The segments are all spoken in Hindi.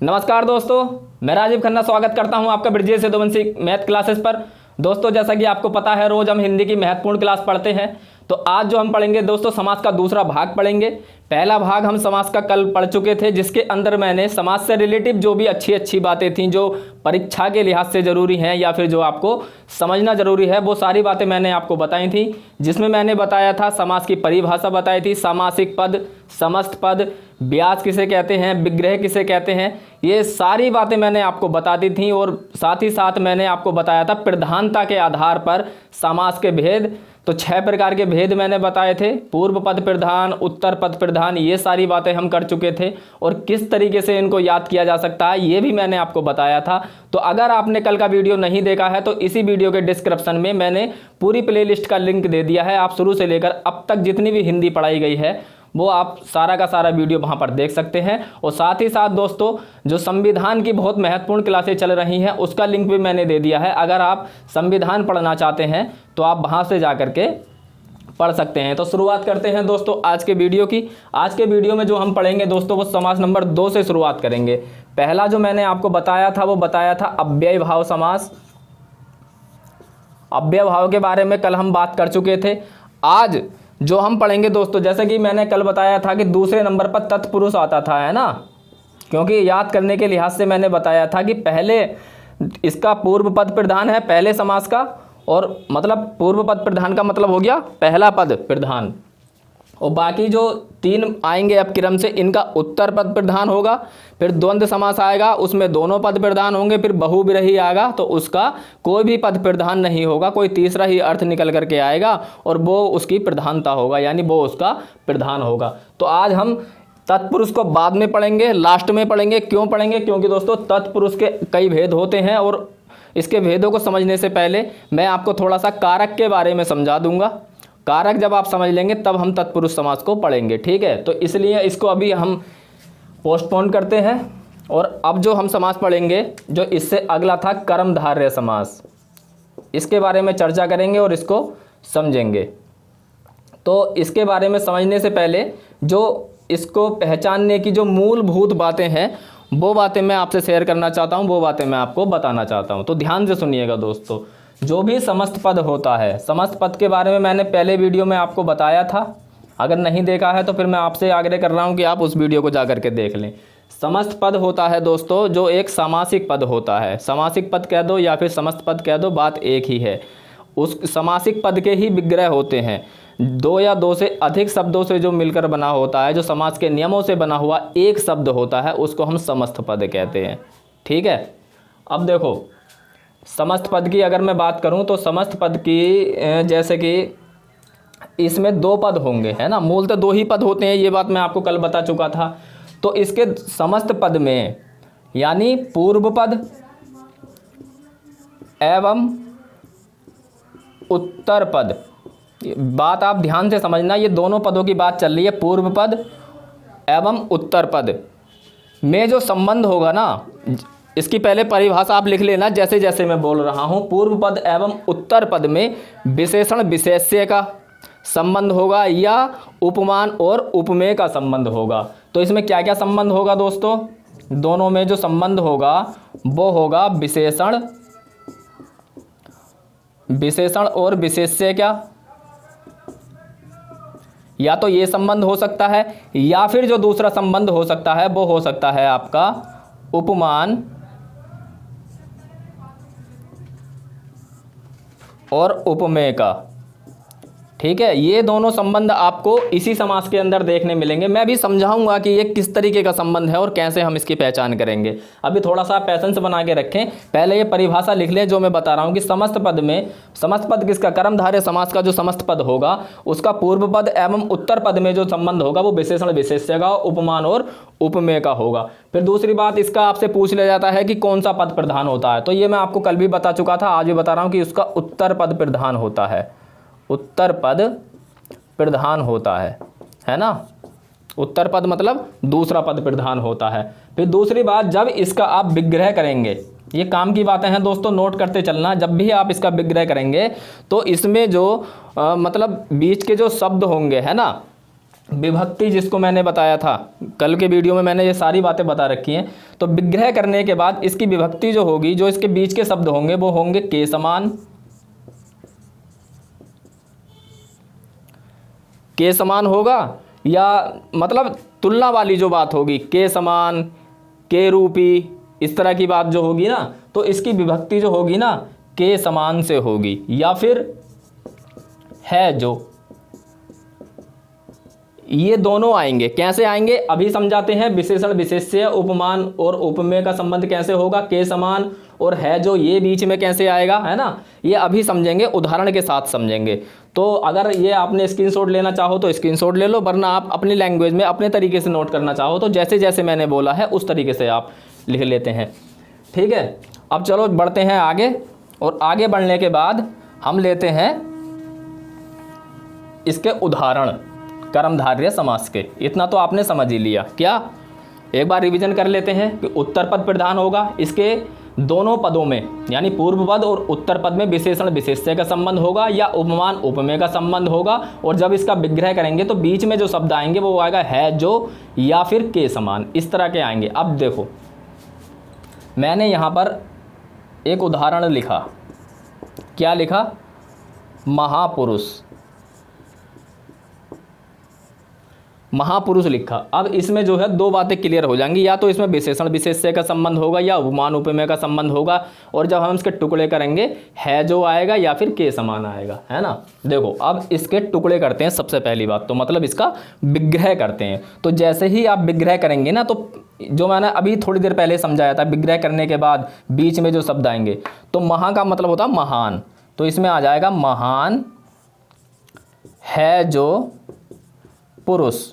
नमस्कार दोस्तों, मैं राजीव खन्ना स्वागत करता हूं आपका ब्रिजेश यदुवंशी मैथ क्लासेस पर। दोस्तों, जैसा कि आपको पता है, रोज हम हिंदी की महत्वपूर्ण क्लास पढ़ते हैं। तो आज जो हम पढ़ेंगे दोस्तों, समास का दूसरा भाग पढ़ेंगे। पहला भाग हम समास का कल पढ़ चुके थे, जिसके अंदर मैंने समास से रिलेटिव जो भी अच्छी अच्छी बातें थीं, जो परीक्षा के लिहाज से ज़रूरी हैं या फिर जो आपको समझना ज़रूरी है, वो सारी बातें मैंने आपको बताई थी। जिसमें मैंने बताया था, समास की परिभाषा बताई थी, सामासिक पद, समस्त पद, ब्याज किसे कहते हैं, विग्रह किसे कहते हैं, ये सारी बातें मैंने आपको बता दी थी। और साथ ही साथ मैंने आपको बताया था प्रधानता के आधार पर समास के भेद। तो 6 प्रकार के भेद मैंने बताए थे, पूर्व पद प्रधान, उत्तर पद प्रधान, ये सारी बातें हम कर चुके थे। और किस तरीके से इनको याद किया जा सकता है, ये भी मैंने आपको बताया था। तो अगर आपने कल का वीडियो नहीं देखा है तो इसी वीडियो के डिस्क्रिप्शन में मैंने पूरी प्लेलिस्ट का लिंक दे दिया है। आप शुरू से लेकर अब तक जितनी भी हिंदी पढ़ाई गई है वो आप सारा का सारा वीडियो वहाँ पर देख सकते हैं। और साथ ही साथ दोस्तों, जो संविधान की बहुत महत्वपूर्ण क्लासें चल रही हैं, उसका लिंक भी मैंने दे दिया है। अगर आप संविधान पढ़ना चाहते हैं तो आप वहाँ से जा करके पढ़ सकते हैं। तो शुरुआत करते हैं दोस्तों आज के वीडियो की। आज के वीडियो में जो हम पढ़ेंगे दोस्तों, वो समास नंबर 2 से शुरुआत करेंगे। पहला जो मैंने आपको बताया था, वो बताया था अव्यय भाव समास। अव्यय भाव के बारे में कल हम बात कर चुके थे। आज जो हम पढ़ेंगे दोस्तों, जैसे कि मैंने कल बताया था कि दूसरे नंबर पर तत्पुरुष आता था, है ना। क्योंकि याद करने के लिहाज से मैंने बताया था कि पहले इसका पूर्व पद प्रधान है पहले समास का, और मतलब पूर्व पद प्रधान का मतलब हो गया पहला पद प्रधान। और बाकी जो 3 आएंगे अब क्रम से, इनका उत्तर पद प्रधान होगा। फिर द्वंद्व समास आएगा, उसमें दोनों पद प्रधान होंगे। फिर बहुव्रीहि आएगा तो उसका कोई भी पद प्रधान नहीं होगा, कोई तीसरा ही अर्थ निकल करके आएगा और वो उसकी प्रधानता होगा, यानी वो उसका प्रधान होगा। तो आज हम तत्पुरुष को बाद में पढ़ेंगे, लास्ट में पढ़ेंगे। क्यों पढ़ेंगे? क्योंकि दोस्तों तत्पुरुष के कई भेद होते हैं और इसके भेदों को समझने से पहले मैं आपको थोड़ा सा कारक के बारे में समझा दूंगा। कारक जब आप समझ लेंगे तब हम तत्पुरुष समास को पढ़ेंगे, ठीक है। तो इसलिए इसको अभी हम पोस्टपोन करते हैं। और अब जो हम समास पढ़ेंगे, जो इससे अगला था कर्मधारय समास, इसके बारे में चर्चा करेंगे और इसको समझेंगे। तो इसके बारे में समझने से पहले जो इसको पहचानने की जो मूलभूत बातें हैं, वो बातें मैं आपसे शेयर करना चाहता हूँ, वो बातें मैं आपको बताना चाहता हूँ। तो ध्यान से सुनिएगा दोस्तों। जो भी समस्त पद होता है, समस्त पद के बारे में मैंने पहले वीडियो में आपको बताया था। अगर नहीं देखा है तो फिर मैं आपसे आग्रह कर रहा हूं कि आप उस वीडियो को जा करके देख लें। समस्त पद होता है दोस्तों जो एक सामासिक पद होता है। सामासिक पद कह दो या फिर समस्त पद कह दो, बात एक ही है। उस सामासिक पद के ही विग्रह होते हैं। 2 या 2 से अधिक शब्दों से जो मिलकर बना होता है, जो समास के नियमों से बना हुआ एक शब्द होता है, उसको हम समस्त पद कहते हैं, ठीक है। अब देखो, समस्त पद की अगर मैं बात करूं तो समस्त पद की जैसे कि इसमें 2 पद होंगे, है ना। मूलतः 2 ही पद होते हैं, ये बात मैं आपको कल बता चुका था। तो इसके समस्त पद में यानी पूर्व पद एवं उत्तर पद, बात आप ध्यान से समझना, ये दोनों पदों की बात चल रही है। पूर्व पद एवं उत्तर पद में जो संबंध होगा ना, इसकी पहले परिभाषा आप लिख लेना जैसे जैसे मैं बोल रहा हूं। पूर्व पद एवं उत्तर पद में विशेषण विशेष्य का संबंध होगा या उपमान और उपमेय का संबंध होगा। तो इसमें क्या क्या संबंध होगा दोस्तों? दोनों में जो संबंध होगा वो होगा विशेषण, विशेषण और विशेष्य क्या, या तो ये संबंध हो सकता है, या फिर जो दूसरा संबंध हो सकता है वो हो सकता है आपका उपमान और उपमेय का, ठीक है। ये दोनों संबंध आपको इसी समास के अंदर देखने मिलेंगे। मैं भी समझाऊंगा कि ये किस तरीके का संबंध है और कैसे हम इसकी पहचान करेंगे। अभी थोड़ा सा पैसेंस बना के रखें, पहले ये परिभाषा लिख लें जो मैं बता रहा हूं कि समस्त पद में, समस्त पद किसका? कर्मधारय समास का जो समस्त पद होगा उसका पूर्व पद एवं उत्तर पद में जो संबंध होगा वो विशेषण विशेष्य का, उपमान और उपमेय का होगा। फिर दूसरी बात, इसका आपसे पूछ लिया जाता है कि कौन सा पद प्रधान होता है। तो ये मैं आपको कल भी बता चुका था, आज भी बता रहा हूं कि उसका उत्तर पद प्रधान होता है। उत्तर पद प्रधान होता है ना। उत्तर पद मतलब दूसरा पद प्रधान होता है। फिर दूसरी बात, जब इसका आप विग्रह करेंगे, ये काम की बातें हैं दोस्तों, नोट करते चलना। जब भी आप इसका विग्रह करेंगे तो इसमें जो मतलब बीच के जो शब्द होंगे, है ना, विभक्ति जिसको मैंने बताया था कल के वीडियो में, मैंने ये सारी बातें बता रखी हैं। तो विग्रह करने के बाद इसकी विभक्ति जो होगी, जो इसके बीच के शब्द होंगे वो होंगे के समान। के समान होगा, या मतलब तुलना वाली जो बात होगी, के समान, के रूपी, इस तरह की बात जो होगी ना, तो इसकी विभक्ति जो होगी ना के समान से होगी, या फिर है जो, ये दोनों आएंगे। कैसे आएंगे अभी समझाते हैं। विशेषण विशेष्य, उपमान और उपमेय का संबंध कैसे होगा, के समान और है जो, ये बीच में कैसे आएगा, है ना, ये अभी समझेंगे, उदाहरण के साथ समझेंगे। तो अगर ये आपने स्क्रीनशॉट लेना चाहो तो स्क्रीनशॉट ले लो, वरना आप अपनी लैंग्वेज में अपने तरीके से नोट करना चाहो तो जैसे जैसे मैंने बोला है उस तरीके से आप लिख लेते हैं। ठीक है, अब चलो बढ़ते हैं आगे, और आगे बढ़ने के बाद हम लेते हैं इसके उदाहरण कर्मधारय समास के। इतना तो आपने समझ ही लिया। क्या, एक बार रिवीजन कर लेते हैं कि उत्तर पद प्रधान होगा, इसके दोनों पदों में यानी पूर्व पद और उत्तर पद में विशेषण विशेष्य का संबंध होगा या उपमान उपमेय का संबंध होगा, और जब इसका विग्रह करेंगे तो बीच में जो शब्द आएंगे वो आएगा है जो या फिर के समान, इस तरह के आएंगे। अब देखो मैंने यहाँ पर एक उदाहरण लिखा, क्या लिखा, महापुरुष, महापुरुष लिखा। अब इसमें जो है दो बातें क्लियर हो जाएंगी, या तो इसमें विशेषण विशेष्य का संबंध होगा या उपमान उपमेय का संबंध होगा, और जब हम इसके टुकड़े करेंगे है जो आएगा या फिर के समान आएगा, है ना। देखो अब इसके टुकड़े करते हैं। सबसे पहली बात तो मतलब इसका विग्रह करते हैं। तो जैसे ही आप विग्रह करेंगे ना, तो जो मैंने अभी थोड़ी देर पहले समझाया था, विग्रह करने के बाद बीच में जो शब्द आएंगे, तो महा का मतलब होता है महान, तो इसमें आ जाएगा महान है जो पुरुष।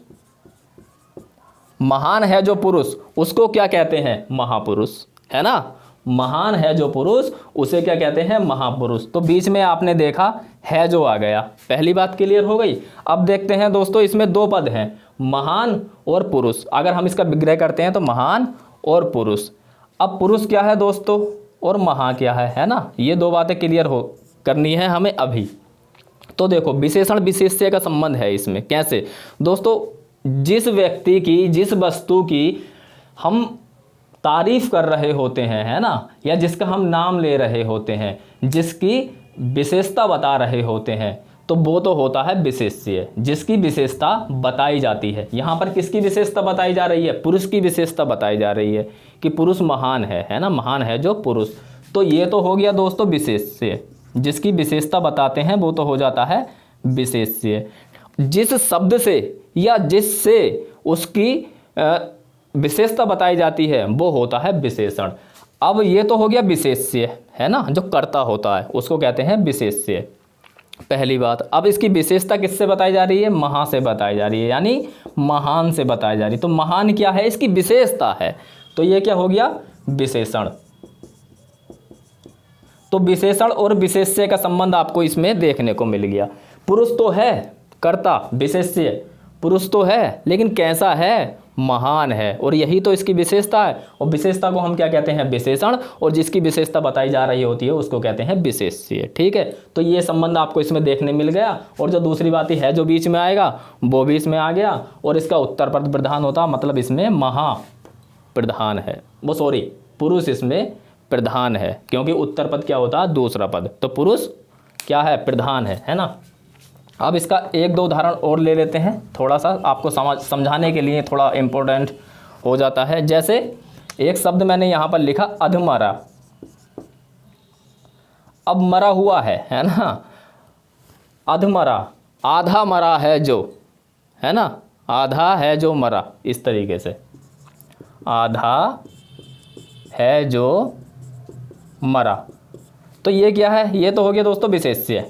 महान है जो पुरुष, उसको क्या कहते हैं, महापुरुष, है ना। महान है जो पुरुष, उसे क्या कहते हैं, महापुरुष। तो बीच में आपने देखा है जो आ गया, पहली बात क्लियर हो गई। अब देखते हैं दोस्तों, इसमें दो पद हैं, महान और पुरुष। अगर हम इसका विग्रह करते हैं तो महान और पुरुष। अब पुरुष क्या है दोस्तों और महा क्या है ना, ये दो बातें क्लियर हो करनी है हमें अभी। तो देखो विशेषण विशेष्य का संबंध है इसमें। कैसे दोस्तों, जिस व्यक्ति की, जिस वस्तु की हम तारीफ कर रहे होते हैं, है ना, या जिसका हम नाम ले रहे होते हैं, जिसकी विशेषता बता रहे होते हैं, तो वो तो होता है विशेष्य, जिसकी विशेषता बताई जाती है। यहाँ पर किसकी विशेषता बताई जा रही है, पुरुष की विशेषता बताई जा रही है कि पुरुष महान है ना, महान है जो पुरुष। तो ये तो हो गया दोस्तों विशेष्य, जिसकी विशेषता बताते हैं वो तो हो जाता है विशेष्य। जिस शब्द से या जिससे उसकी विशेषता बताई जाती है वो होता है विशेषण। अब ये तो हो गया विशेष्य, है ना, जो कर्ता होता है उसको कहते हैं विशेष्य, पहली बात। अब इसकी विशेषता किससे बताई जा रही है, महा से बताई जा रही है, यानी महान से बताई जा रही है। तो महान क्या है, इसकी विशेषता है, तो ये क्या हो गया विशेषण। तो विशेषण और विशेष्य का संबंध आपको इसमें देखने को मिल गया। पुरुष तो है कर्ता, विशेष्य पुरुष तो है, लेकिन कैसा है, महान है, और यही तो इसकी विशेषता है। और विशेषता को हम क्या कहते हैं, विशेषण, और जिसकी विशेषता बताई जा रही होती है उसको कहते हैं विशेष्य। ठीक है, तो ये संबंध आपको इसमें देखने मिल गया। और जो दूसरी बात है जो बीच में आएगा वो भी इसमें आ गया, और इसका उत्तर पद प्रधान होता, मतलब इसमें महा प्रधान है, वो सॉरी पुरुष इसमें प्रधान है, क्योंकि उत्तर पद क्या होता है, दूसरा पद, तो पुरुष क्या है, प्रधान है ना। अब इसका एक दो उदाहरण और ले लेते हैं, थोड़ा सा आपको समझाने के लिए थोड़ा इम्पोर्टेंट हो जाता है। जैसे एक शब्द मैंने यहाँ पर लिखा अधमरा। अब मरा हुआ है ना, अधमरा, आधा मरा है जो, है ना, आधा है जो मरा, इस तरीके से आधा है जो मरा। तो ये क्या है, ये तो हो गया दोस्तों विशेष्य,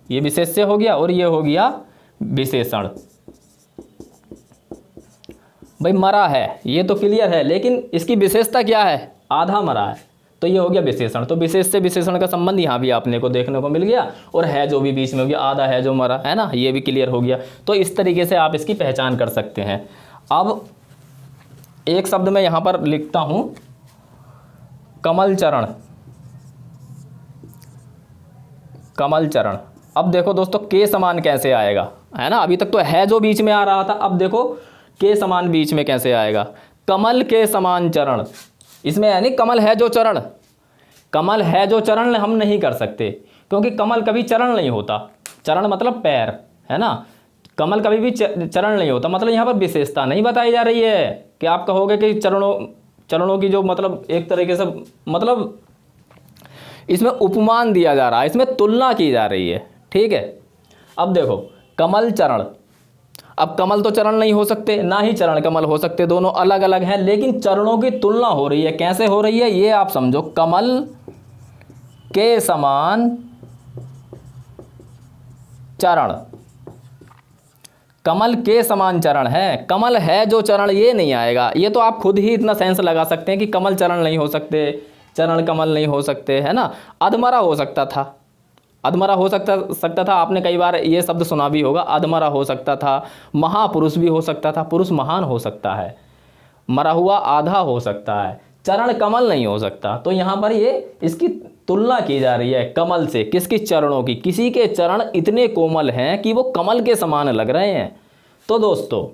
ये विशेष्य हो गया और ये हो गया विशेषण। भाई मरा है ये तो क्लियर है, लेकिन इसकी विशेषता क्या है, आधा मरा है, तो ये हो गया विशेषण। तो विशेष से विशेषण का संबंध यहाँ भी आपने को देखने को मिल गया, और है जो भी बीच में हो गया, आधा है जो मरा, है ना, ये भी क्लियर हो गया। तो इस तरीके से आप इसकी पहचान कर सकते हैं। अब एक शब्द मैं यहाँ पर लिखता हूँ, कमल चरण, कमल चरण, अब देखो दोस्तों के समान कैसे आएगा, है ना। अभी तक तो है जो बीच में आ रहा था, अब देखो के समान बीच में कैसे आएगा। कमल के समान चरण, इसमें यानी कमल है जो चरण, कमल है जो चरण हम नहीं कर सकते, क्योंकि कमल कभी चरण नहीं होता। चरण मतलब पैर, है ना। कमल कभी भी चरण नहीं होता, मतलब यहाँ पर विशेषता नहीं बताई जा रही है कि आप कहोगे कि चरणों की जो मतलब एक तरीके से मतलब इसमें उपमान दिया जा रहा है, इसमें तुलना की जा रही है, ठीक है। अब देखो कमल चरण, अब कमल तो चरण नहीं हो सकते, ना ही चरण कमल हो सकते, दोनों अलग अलग हैं, लेकिन चरणों की तुलना हो रही है। कैसे हो रही है ये आप समझो। कमल के समान चरण, कमल के समान चरण है, कमल है जो चरण ये नहीं आएगा। ये तो आप खुद ही इतना सेंस लगा सकते हैं कि कमल चरण नहीं हो सकते, चरण कमल नहीं हो सकते, है ना। अधमरा हो सकता था, अधमरा हो सकता था, आपने कई बार ये शब्द सुना भी होगा, अधमरा हो सकता था। महापुरुष भी हो सकता था, पुरुष महान हो सकता है। मरा हुआ आधा हो सकता है, चरण कमल नहीं हो सकता। तो यहाँ पर ये इसकी तुलना की जा रही है कमल से, किसकी? चरणों की। किसी के चरण इतने कोमल हैं कि वो कमल के समान लग रहे हैं। तो दोस्तों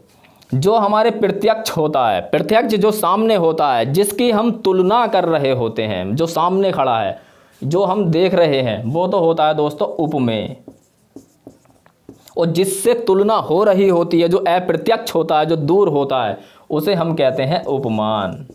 जो हमारे प्रत्यक्ष होता है, प्रत्यक्ष जो सामने होता है, जिसकी हम तुलना कर रहे होते हैं, जो सामने खड़ा है, जो हम देख रहे हैं, वो तो होता है दोस्तों उपमेय। और जिससे तुलना हो रही होती है, जो अप्रत्यक्ष होता है, जो दूर होता है, उसे हम कहते हैं उपमान।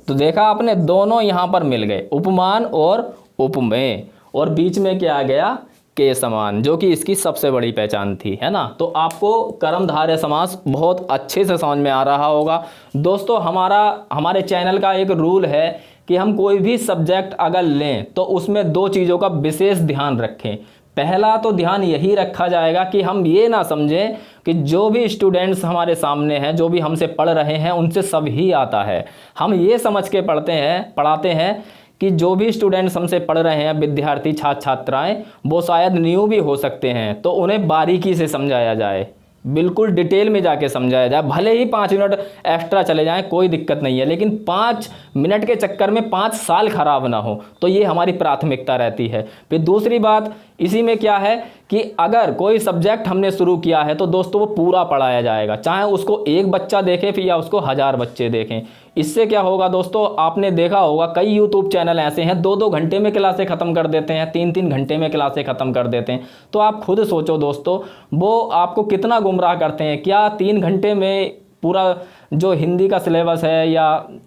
तो देखा आपने, दोनों यहां पर मिल गए, उपमान और उपमेय, और बीच में क्या आ गया? के समान, जो कि इसकी सबसे बड़ी पहचान थी, है ना। तो आपको कर्मधारय समास बहुत अच्छे से समझ में आ रहा होगा। दोस्तों हमारे चैनल का एक रूल है कि हम कोई भी सब्जेक्ट अगर लें तो उसमें दो चीज़ों का विशेष ध्यान रखें। पहला तो ध्यान यही रखा जाएगा कि हम ये ना समझें कि जो भी स्टूडेंट्स हमारे सामने हैं, जो भी हमसे पढ़ रहे हैं, उनसे सब ही आता है। हम ये समझ के पढ़ाते हैं कि जो भी स्टूडेंट्स हमसे पढ़ रहे हैं, विद्यार्थी छात्र छात्राएं, वो शायद न्यू भी हो सकते हैं, तो उन्हें बारीकी से समझाया जाए, बिल्कुल डिटेल में जाके समझाया जाए। भले ही 5 मिनट एक्स्ट्रा चले जाएं, कोई दिक्कत नहीं है, लेकिन 5 मिनट के चक्कर में 5 साल खराब ना हो, तो ये हमारी प्राथमिकता रहती है। फिर दूसरी बात इसी में क्या है कि अगर कोई सब्जेक्ट हमने शुरू किया है तो दोस्तों वो पूरा पढ़ाया जाएगा, चाहे उसको एक बच्चा देखे फिर या उसको 1000 बच्चे देखें। इससे क्या होगा दोस्तों, आपने देखा होगा कई यूट्यूब चैनल ऐसे हैं 2-2 घंटे में क्लासें ख़त्म कर देते हैं, 3-3 घंटे में क्लासें ख़त्म कर देते हैं। तो आप खुद सोचो दोस्तों, वो आपको कितना गुमराह करते हैं। क्या 3 घंटे में पूरा जो हिंदी का सिलेबस है या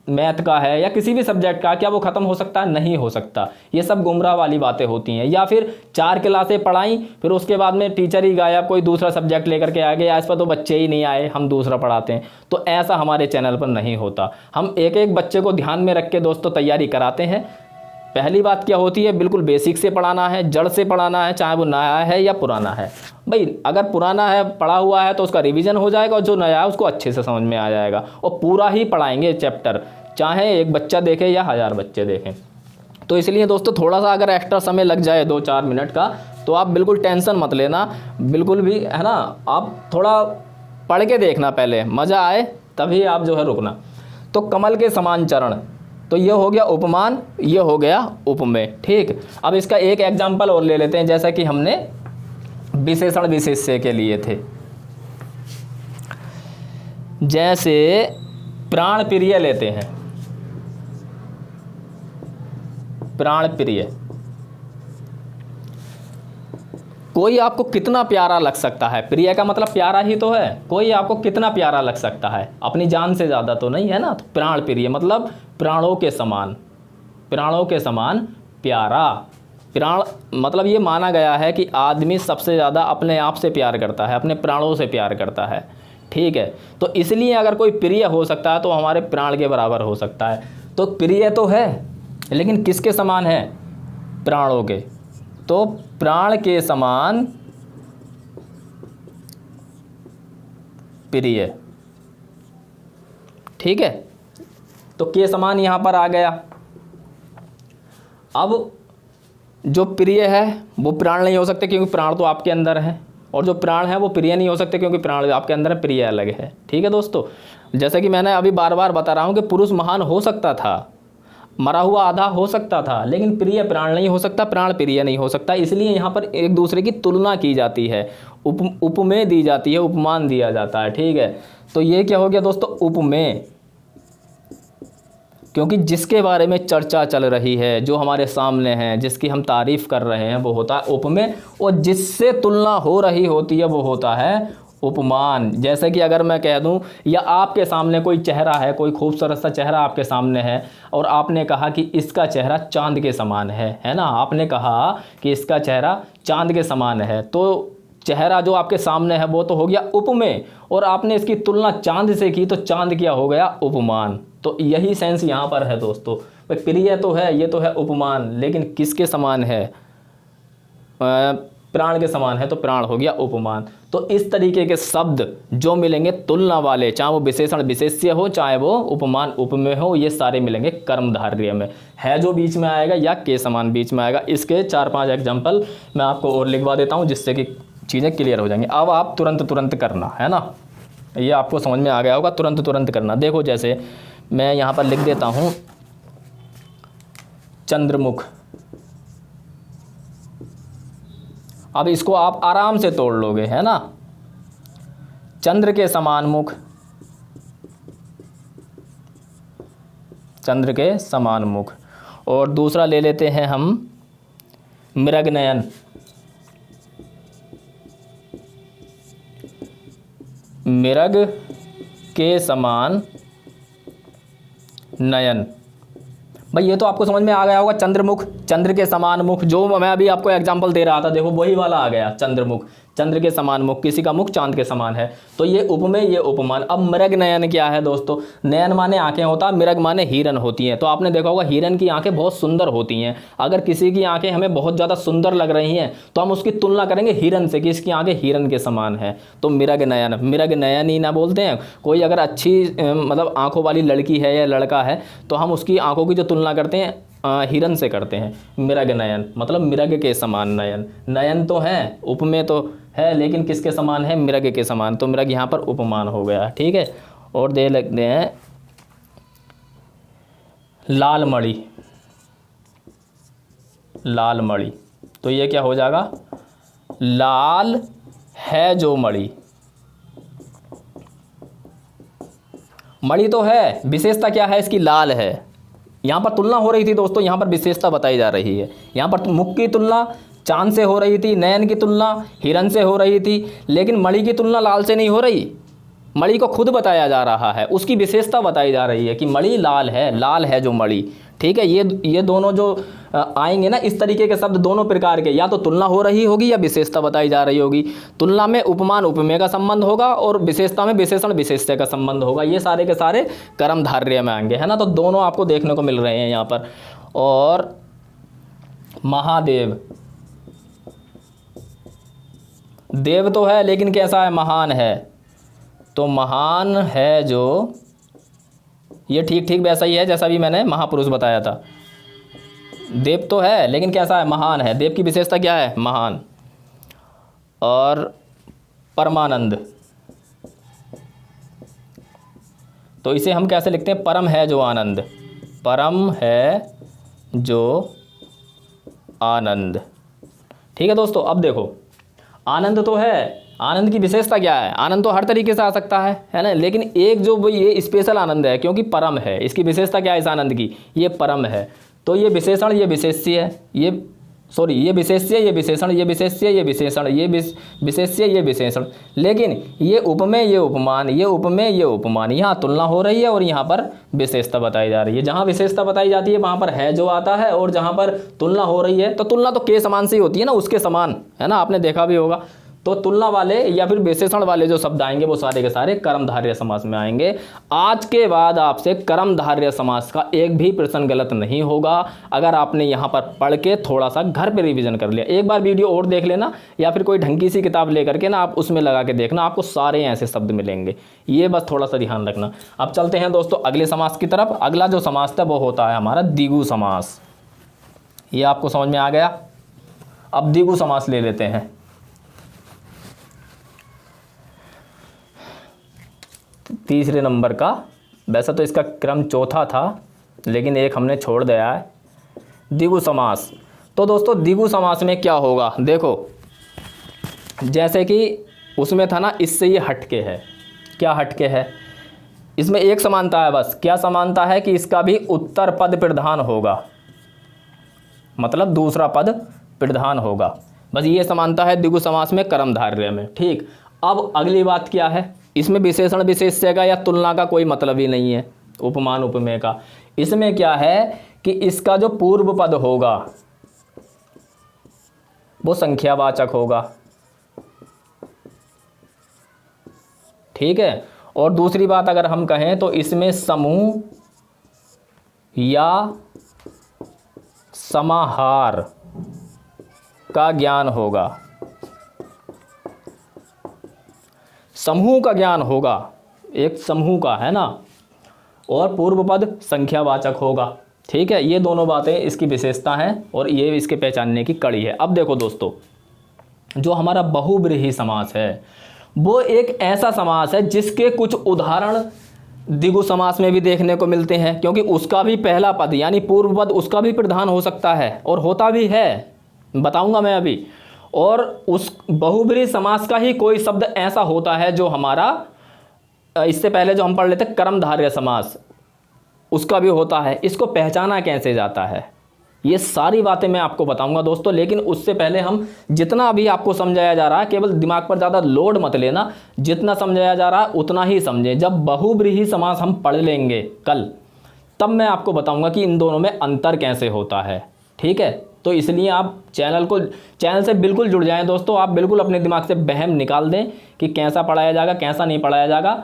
मैथ का है या किसी भी सब्जेक्ट का, क्या वो ख़त्म हो सकता है? नहीं हो सकता। ये सब गुमराह वाली बातें होती हैं। या फिर 4 क्लासें पढ़ाई, फिर उसके बाद में टीचर ही गायब, कोई दूसरा सब्जेक्ट लेकर के आ गया, इस पर तो बच्चे ही नहीं आए, हम दूसरा पढ़ाते हैं। तो ऐसा हमारे चैनल पर नहीं होता। हम एक एक बच्चे को ध्यान में रख के दोस्तों तैयारी कराते हैं। पहली बात क्या होती है, बिल्कुल बेसिक से पढ़ाना है, जड़ से पढ़ाना है, चाहे वो नया है या पुराना है। भाई अगर पुराना है, पढ़ा हुआ है, तो उसका रिवीजन हो जाएगा, और जो नया है उसको अच्छे से समझ में आ जाएगा। और पूरा ही पढ़ाएंगे चैप्टर, चाहे एक बच्चा देखे या 1000 बच्चे देखें। तो इसलिए दोस्तों थोड़ा सा अगर एक्स्ट्रा समय लग जाए 2-4 मिनट का, तो आप बिल्कुल टेंशन मत लेना, बिल्कुल भी, है ना। आप थोड़ा पढ़ के देखना, पहले मज़ा आए तभी आप जो है रुकना। तो कमल के समान चरण, तो ये हो गया उपमान, ये हो गया उपमेय, ठीक। अब इसका एक एग्जाम्पल और ले लेते हैं, जैसा कि हमने विशेषण विशेष्य के लिए थे। जैसे प्राण प्रिय लेते हैं, प्राण प्रिय, कोई आपको कितना प्यारा लग सकता है। प्रिय का मतलब प्यारा ही तो है। कोई आपको कितना प्यारा लग सकता है, अपनी जान से ज़्यादा तो नहीं, है ना। तो प्राण प्रिय मतलब प्राणों के समान, प्राणों के समान प्यारा। प्राण मतलब ये माना गया है कि आदमी सबसे ज़्यादा अपने आप से प्यार करता है, अपने प्राणों से प्यार करता है, ठीक है। तो इसलिए अगर कोई प्रिय हो सकता है तो हमारे प्राण के बराबर हो सकता है। तो प्रिय तो है, लेकिन किसके समान है? प्राणों के। तो प्राण के समान प्रिय, ठीक है। तो के समान यहां पर आ गया। अब जो प्रिय है वो प्राण नहीं हो सकते, क्योंकि प्राण तो आपके अंदर है, और जो प्राण है वो प्रिय नहीं हो सकते, क्योंकि प्राण आपके अंदर है, प्रिय अलग है, ठीक है दोस्तों। जैसा कि मैंने अभी बार बार बता रहा हूं कि पुरुष महान हो सकता था, मरा हुआ आधा हो सकता था, लेकिन प्रिय प्राण नहीं हो सकता, प्राण प्रिय नहीं हो सकता। इसलिए यहाँ पर एक दूसरे की तुलना की जाती है, उपमेय दी जाती है, उपमान दिया जाता है। ठीक है, तो ये क्या हो गया दोस्तों, उपमेय। क्योंकि जिसके बारे में चर्चा चल रही है, जो हमारे सामने है, जिसकी हम तारीफ कर रहे हैं, वो होता है उपमेय। और जिससे तुलना हो रही होती है वो होता है उपमान। जैसे कि अगर मैं कह दूं, या आपके सामने कोई चेहरा है, कोई खूबसूरत सा चेहरा आपके सामने है, और आपने कहा कि इसका चेहरा चांद के समान है ना, आपने कहा कि इसका चेहरा चांद के समान है, तो चेहरा जो आपके सामने है वो तो हो गया उपमेय, और आपने इसकी तुलना चांद से की तो चांद क्या हो गया, उपमान। तो यही सेंस यहाँ पर है दोस्तों। भाई प्रिय तो है, ये तो है उपमान, लेकिन किसके समान है, प्राण के समान है, तो प्राण हो गया उपमान। तो इस तरीके के शब्द जो मिलेंगे तुलना वाले, चाहे वो विशेषण विशेष्य हो, चाहे वो उपमान उपमेय हो, ये सारे मिलेंगे कर्मधारय में। है जो बीच में आएगा या के समान बीच में आएगा। इसके 4-5 एग्जाम्पल मैं आपको और लिखवा देता हूँ, जिससे कि चीज़ें क्लियर हो जाएंगी। अब आप तुरंत करना है ना, ये आपको समझ में आ गया होगा, तुरंत करना। देखो जैसे मैं यहाँ पर लिख देता हूँ चंद्रमुख। अब इसको आप आराम से तोड़ लोगे, है ना। चंद्र के समान मुख, चंद्र के समान मुख। और दूसरा ले लेते हैं हम मृगनयन, मृग के समान नयन। भाई ये तो आपको समझ में आ गया होगा, चंद्रमुख, चंद्र के समान मुख, जो मैं अभी आपको एग्जांपल दे रहा था, देखो वही वाला आ गया, चंद्रमुख, चंद्र के समान मुख, किसी का मुख चांद के समान है, तो ये उपमेय, ये उपमान। अब मृग नयन क्या है दोस्तों, नयन माने आंखें होता है, मृग माने हिरन होती हैं। तो आपने देखा होगा हिरन की आंखें बहुत सुंदर होती हैं। अगर किसी की आंखें हमें बहुत ज़्यादा सुंदर लग रही हैं तो हम उसकी तुलना करेंगे हिरन से कि इसकी आंखें हिरन के समान है, तो मृग नयन, मृग नयन ही ना बोलते हैं। कोई अगर अच्छी मतलब आंखों वाली लड़की है या लड़का है तो हम उसकी आंखों की जो तुलना करते हैं हिरन से करते हैं। मृग नयन मतलब मृग के समान नयन, नयन तो है, उपमेय तो है, लेकिन किसके समान है, मृग के समान, तो मृग यहाँ पर उपमान हो गया। ठीक है, और दे लगते हैं लाल मणि, लाल मणि, तो ये क्या हो जाएगा, लाल है जो मणि, मणि तो है, विशेषता क्या है इसकी, लाल है। यहाँ पर तुलना हो रही थी दोस्तों, यहाँ पर विशेषता बताई जा रही है। यहाँ पर मुख की तुलना चांद से हो रही थी, नयन की तुलना हिरन से हो रही थी, लेकिन मणि की तुलना लाल से नहीं हो रही। मणि को खुद बताया जा रहा है, उसकी विशेषता बताई जा रही है कि मणि लाल है, लाल है जो मणि। ठीक है, ये दोनों जो आएंगे ना, इस तरीके के शब्द दोनों प्रकार के, या तो तुलना हो रही होगी या विशेषता बताई जा रही होगी। तुलना में उपमान उपमेय का संबंध होगा और विशेषता में विशेषण विशेष्य का संबंध होगा। ये सारे के सारे कर्मधारय में आएंगे, है ना। तो दोनों आपको देखने को मिल रहे हैं यहाँ पर। और महादेव, देव तो है लेकिन कैसा है, महान है, तो महान है जो, ये ठीक वैसा ही है जैसा भी मैंने महापुरुष बताया था। देव तो है लेकिन कैसा है, महान है। देव की विशेषता क्या है, महान। और परमानंद, तो इसे हम कैसे लिखते हैं, परम है जो आनंद, परम है जो आनंद। ठीक है दोस्तों, अब देखो आनंद तो है, आनंद की विशेषता क्या है, आनंद तो हर तरीके से आ सकता है ना, लेकिन एक जो वो ये स्पेशल आनंद है क्योंकि परम है। इसकी विशेषता क्या है इस आनंद की, ये परम है। तो ये विशेषण, ये विशेष्य है, ये विशेष्य, ये विशेषण, ये विशेष्य, ये विशेषण, ये विशेष्य, ये विशेषण, लेकिन ये उपमेय, ये उपमान, ये उपमेय, ये उपमान। यहाँ तुलना हो रही है और यहाँ पर विशेषता बताई जा रही है। जहाँ विशेषता बताई जाती है वहाँ पर है जो आता है, और जहाँ पर तुलना हो रही है तो तुलना तो के समान से ही होती है ना, उसके समान, है ना, आपने देखा भी होगा। तो तुलना वाले या फिर विशेषण वाले जो शब्द आएंगे वो सारे के सारे कर्मधारय समास में आएंगे। आज के बाद आपसे कर्मधारय समास का एक भी प्रश्न गलत नहीं होगा, अगर आपने यहाँ पर पढ़ के थोड़ा सा घर पे रिवीजन कर लिया। एक बार वीडियो और देख लेना, या फिर कोई ढंगी सी किताब लेकर के ना आप उसमें लगा के देखना, आपको सारे ऐसे शब्द मिलेंगे। ये बस थोड़ा सा ध्यान रखना। अब चलते हैं दोस्तों अगले समास की तरफ। अगला जो समास था वो होता है हमारा द्विगु समास। ये आपको समझ में आ गया। अब द्विगु समास ले लेते हैं। तीसरे नंबर का, वैसा तो इसका क्रम चौथा था, लेकिन एक हमने छोड़ दिया है, द्विगु समास। तो दोस्तों द्विगु समास में क्या होगा, देखो जैसे कि उसमें था ना, इससे ये हटके है। क्या हटके है, इसमें एक समानता है बस। क्या समानता है कि इसका भी उत्तर पद प्रधान होगा, मतलब दूसरा पद प्रधान होगा, बस ये समानता है द्विगु समास में कर्मधारय में। ठीक, अब अगली बात क्या है, इसमें विशेषण विशेष्य का या तुलना का कोई मतलब ही नहीं है, उपमान उपमेय का। इसमें क्या है कि इसका जो पूर्व पद होगा वो संख्यावाचक होगा। ठीक है, और दूसरी बात अगर हम कहें तो इसमें समूह या समाहार का ज्ञान होगा, समूह का ज्ञान होगा, एक समूह का है ना, और पूर्व पद संख्यावाचक होगा। ठीक है, ये दोनों बातें इसकी विशेषता हैं और ये इसके पहचानने की कड़ी है। अब देखो दोस्तों, जो हमारा बहुव्रीहि समास है वो एक ऐसा समास है जिसके कुछ उदाहरण द्विगु समास में भी देखने को मिलते हैं, क्योंकि उसका भी पहला पद यानी पूर्व पद उसका भी प्रधान हो सकता है और होता भी है, बताऊंगा मैं अभी। और उस बहुव्रीहि समास का ही कोई शब्द ऐसा होता है जो हमारा, इससे पहले जो हम पढ़ लेते कर्मधारय समास, उसका भी होता है। इसको पहचाना कैसे जाता है, ये सारी बातें मैं आपको बताऊंगा दोस्तों। लेकिन उससे पहले हम जितना अभी आपको समझाया जा रहा है, केवल दिमाग पर ज़्यादा लोड मत लेना, जितना समझाया जा रहा है उतना ही समझें। जब बहुव्रीहि समास हम पढ़ लेंगे कल, तब मैं आपको बताऊंगा कि इन दोनों में अंतर कैसे होता है। ठीक है, तो इसलिए आप चैनल से बिल्कुल जुड़ जाएं दोस्तों। आप बिल्कुल अपने दिमाग से वहम निकाल दें कि कैसा पढ़ाया जाएगा कैसा नहीं पढ़ाया जाएगा।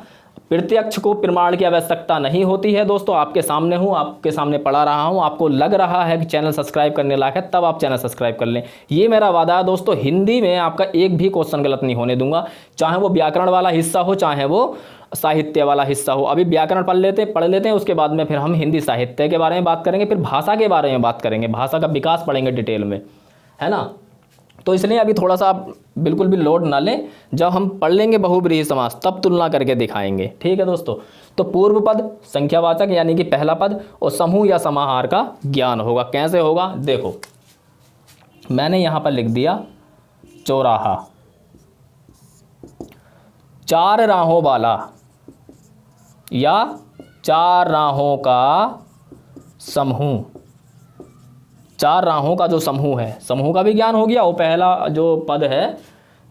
प्रत्यक्ष को प्रमाण की आवश्यकता नहीं होती है दोस्तों। आपके सामने हूँ, आपके सामने पढ़ा रहा हूँ, आपको लग रहा है कि चैनल सब्सक्राइब करने लायक है, तब आप चैनल सब्सक्राइब कर लें। ये मेरा वादा है दोस्तों, हिंदी में आपका एक भी क्वेश्चन गलत नहीं होने दूंगा, चाहे वो व्याकरण वाला हिस्सा हो चाहे वो साहित्य वाला हिस्सा हो। अभी व्याकरण पढ़ लेते हैं, उसके बाद में फिर हम हिंदी साहित्य के बारे में बात करेंगे, फिर भाषा के बारे में बात करेंगे, भाषा का विकास पढ़ेंगे डिटेल में, है ना। तो इसलिए अभी थोड़ा सा आप बिल्कुल भी लोड ना लें, जब हम पढ़ लेंगे बहुव्रीहि समास तब तुलना करके दिखाएंगे। ठीक है दोस्तों, तो पूर्व पद संख्यावाचक यानी कि पहला पद और समूह या समाहार का ज्ञान होगा। कैसे होगा, देखो मैंने यहां पर लिख दिया चौराहा, चार राहों वाला या चार राहों का समूह, चार राहों का जो समूह है, समूह का भी ज्ञान हो गया, वो पहला जो पद है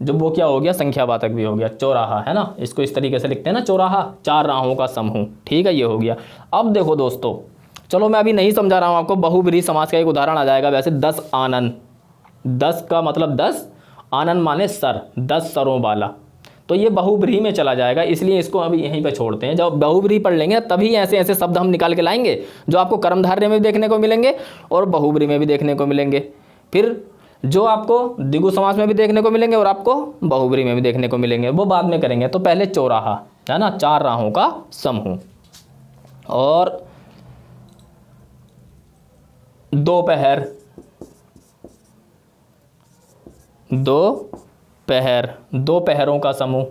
जो वो क्या हो गया, संख्यावाचक भी हो गया, चौराहा, है ना। इसको इस तरीके से लिखते हैं ना, चौराहा, चार राहों का समूह। ठीक है, ये हो गया। अब देखो दोस्तों, चलो मैं अभी नहीं समझा रहा हूं आपको, बहुव्रीहि समास का एक उदाहरण आ जाएगा वैसे। 10 आनन, 10 का मतलब 10, आनन माने सर, 10 सरों वाला, तो ये बहुव्रीहि में चला जाएगा, इसलिए इसको अभी यहीं पे छोड़ते हैं। जब बहुव्रीहि पढ़ लेंगे तभी ऐसे ऐसे शब्द हम निकाल के लाएंगे जो आपको कर्मधारय में भी देखने को मिलेंगे और बहुव्रीहि में भी देखने को मिलेंगे, फिर जो आपको द्विगु समास में भी देखने को मिलेंगे और आपको बहुव्रीहि में भी देखने को मिलेंगे, वो बाद में करेंगे। तो पहले चौराहा, है ना, चार राहों का समूह, और दोपहर, दोपहर, दो पहरों का समूह,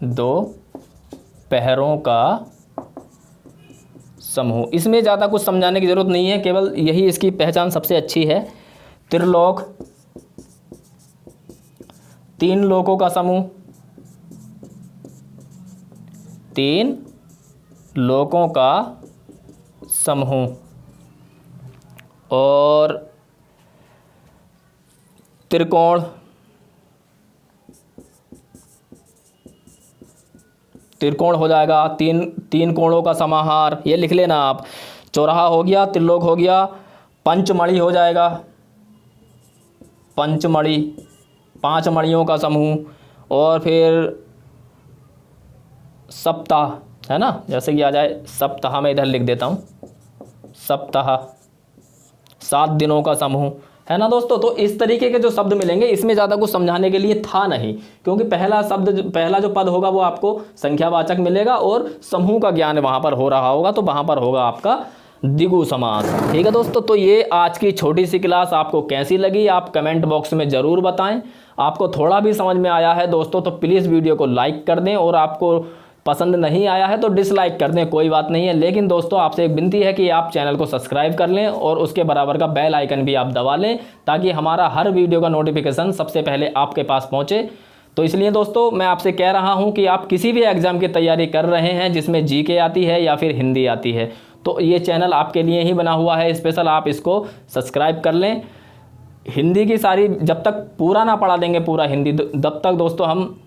दो पहरों का समूह। इसमें ज़्यादा कुछ समझाने की ज़रूरत नहीं है, केवल यही इसकी पहचान सबसे अच्छी है। त्रिलोक, तीन लोकों का समूह, तीन लोकों का समूह, और त्रिकोण, त्रिकोण हो जाएगा, तीन कोणों का समाहार, ये लिख लेना आप। चौराहा हो गया, त्रिलोक हो गया, पंचमणि हो जाएगा, पंचमणि, 5 मणियों का समूह, और फिर सप्ताह, है ना, जैसे कि आ जाए सप्ताह, मैं इधर लिख देता हूँ सप्ताह, 7 दिनों का समूह, है ना दोस्तों। तो इस तरीके के जो शब्द मिलेंगे, इसमें ज़्यादा कुछ समझाने के लिए था नहीं, क्योंकि पहला जो पद होगा वो आपको संख्यावाचक मिलेगा और समूह का ज्ञान वहाँ पर हो रहा होगा, तो वहाँ पर होगा आपका द्विगु समास। ठीक है दोस्तों, तो ये आज की छोटी सी क्लास आपको कैसी लगी आप कमेंट बॉक्स में ज़रूर बताएं। आपको थोड़ा भी समझ में आया है दोस्तों तो प्लीज़ वीडियो को लाइक कर दें, और आपको पसंद नहीं आया है तो डिसलाइक कर दें, कोई बात नहीं है। लेकिन दोस्तों आपसे एक विनती है कि आप चैनल को सब्सक्राइब कर लें और उसके बराबर का बेल आइकन भी आप दबा लें, ताकि हमारा हर वीडियो का नोटिफिकेशन सबसे पहले आपके पास पहुंचे। तो इसलिए दोस्तों मैं आपसे कह रहा हूं कि आप किसी भी एग्ज़ाम की तैयारी कर रहे हैं जिसमें जीके आती है या फिर हिंदी आती है, तो ये चैनल आपके लिए ही बना हुआ है स्पेशल, आप इसको सब्सक्राइब कर लें। हिंदी की सारी जब तक पूरा ना पढ़ा देंगे पूरा हिंदी, तब तक दोस्तों हम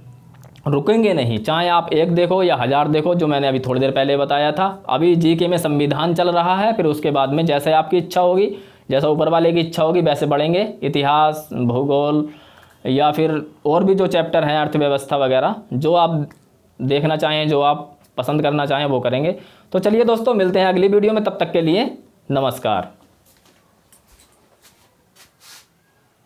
रुकेंगे नहीं, चाहे आप 1 देखो या 1000 देखो, जो मैंने अभी थोड़ी देर पहले बताया था। अभी जीके में संविधान चल रहा है, फिर उसके बाद में जैसे आपकी इच्छा होगी, जैसा ऊपर वाले की इच्छा होगी वैसे बढ़ेंगे। इतिहास, भूगोल या फिर और भी जो चैप्टर हैं, अर्थव्यवस्था वगैरह, जो आप देखना चाहें, जो आप पसंद करना चाहें वो करेंगे। तो चलिए दोस्तों मिलते हैं अगली वीडियो में, तब तक के लिए नमस्कार।